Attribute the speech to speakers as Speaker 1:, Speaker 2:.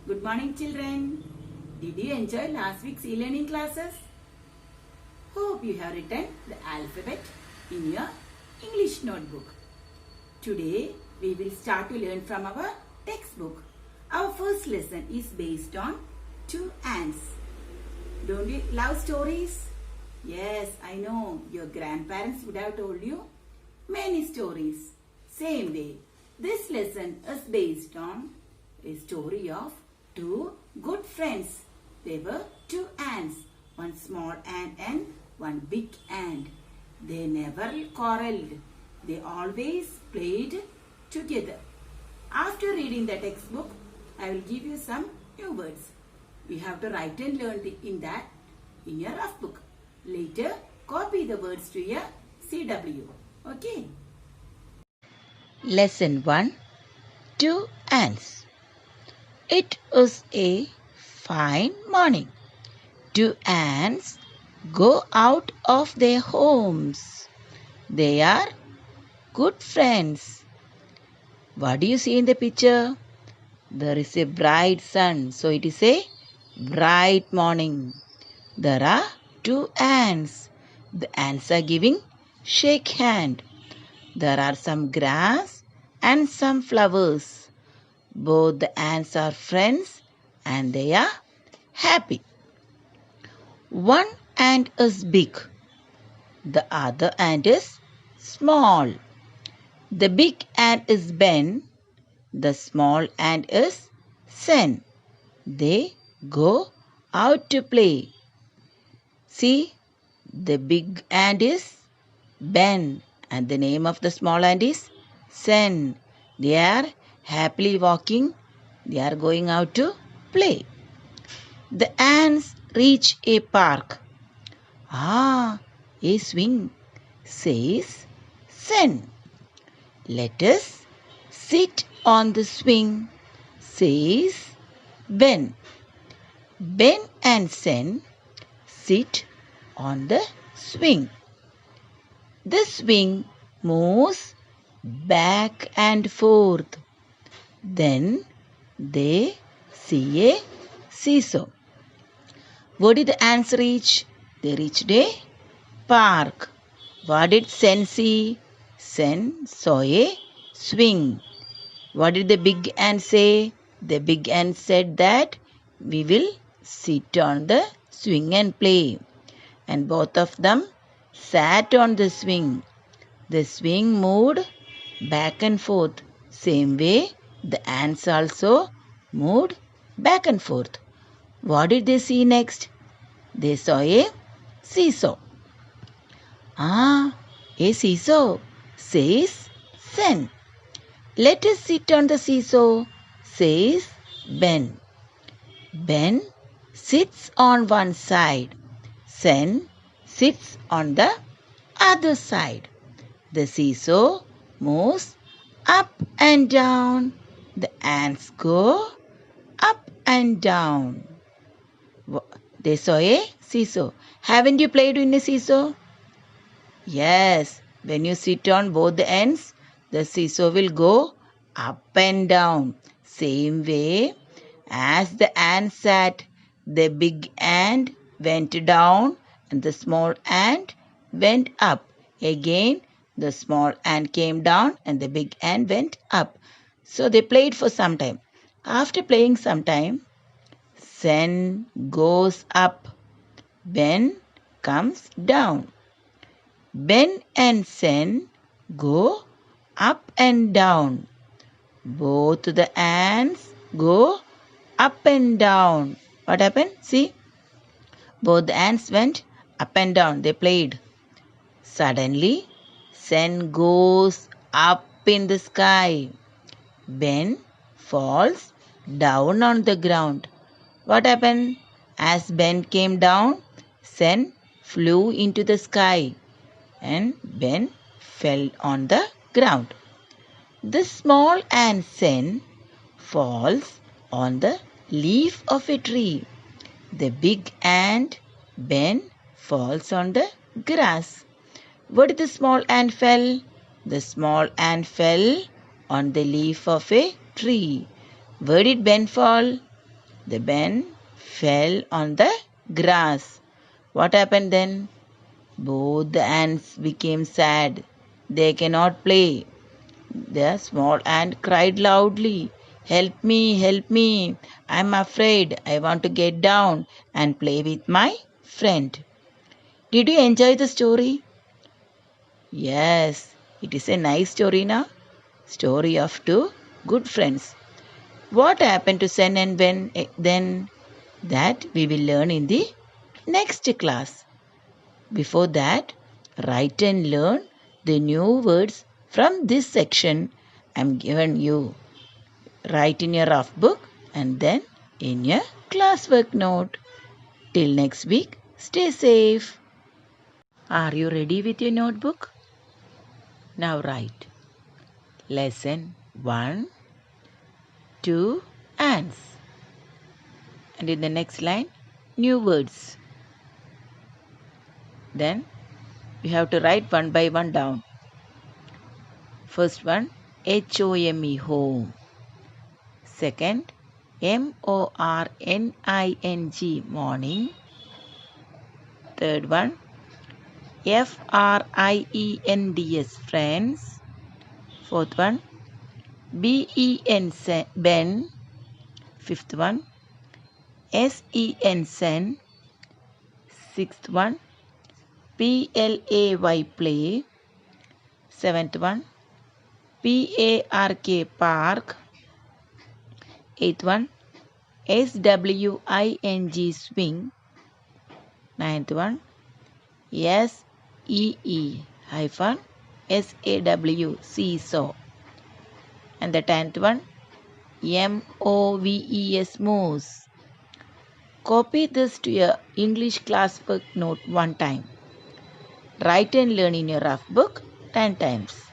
Speaker 1: Good morning, children. Did you enjoy last week's e-learning classes? Hope you have written the alphabet in your English notebook. Today, we will start to learn from our textbook. Our first lesson is based on two ants. Don't you love stories? Yes, I know your grandparents would have told you many stories. Same way, this lesson is based on a story of two good friends. They were two ants, one small ant and one big ant. They never quarreled. They always played together. After reading the textbook, I will give you some new words. You have to write and learn in your rough book. Later, copy the words to your CW. Okay?
Speaker 2: Lesson 1. Two ants. It was a fine morning. Two ants go out of their homes. They are good friends. What do you see in the picture? There is a bright sun, so it is a bright morning. There are two ants. The ants are giving shake hand. There are some grass and some flowers. Both the ants are friends and they are happy. One ant is big. The other ant is small. The big ant is Ben. The small ant is Sen. They go out to play. See, the big ant is Ben and the name of the small ant is Sen. They are happily walking. They are going out to play. The ants reach a park. Ah, a swing, says Sen. Let us sit on the swing, says Ben. Ben and Sen sit on the swing. The swing moves back and forth. Then they see a seesaw. What did the ants reach? They reached a park. What did Sen see? Sen saw a swing. What did the big ant say? The big ant said that we will sit on the swing and play. And both of them sat on the swing. The swing moved back and forth. Same way, the ants also moved back and forth. What did they see next? They saw a seesaw. Ah, a seesaw, says Sen. Let us sit on the seesaw, says Ben. Ben sits on one side. Sen sits on the other side. The seesaw moves up and down. The ants go up and down. They saw a seesaw. Haven't you played in a seesaw? Yes. When you sit on both the ends, the seesaw will go up and down. Same way as the ant sat, the big ant went down and the small ant went up. Again, the small ant came down and the big ant went up. So they played for some time. After playing some time, Sen goes up. Ben comes down. Ben and Sen go up and down. Both the ants go up and down. What happened? See? Both the ants went up and down. They played. Suddenly, Sen goes up in the sky. Ben falls down on the ground. What happened? As Ben came down, Sen flew into the sky and Ben fell on the ground. The small ant Sen falls on the leaf of a tree. The big ant Ben falls on the grass. Where did the small ant fell? The small ant fell on the leaf of a tree. Where did Ben fall? The Ben fell on the grass. What happened then? Both the ants became sad. They cannot play. The small ant cried loudly, "Help me, help me. I'm afraid. I want to get down and play with my friend." Did you enjoy the story? Yes, it is a nice story now. Story of two good friends. What happened to Sen and Ben then? That we will learn in the next class. Before that, write and learn the new words from this section I'm given you. Write in your rough book and then in your classwork note. Till next week, stay safe. Are you ready with your notebook? Now write. Lesson 1, 2, ants. And in the next line, new words. Then we have to write one by one down. First one, HOME, home. Second, MORNING, morning. Third one, FRIENDS, friends. Fourth one, BEN, Ben. Fifth one, SEN, sen. Sixth one, PLAY, play. Seventh one, PARK, park. Eighth one, SWING, swing. Ninth one, SEE hyphen SAW, seesaw. And the 10th one, MOVES, moose. Copy this to your English classwork note one time. Write and learn in your rough book 10 times.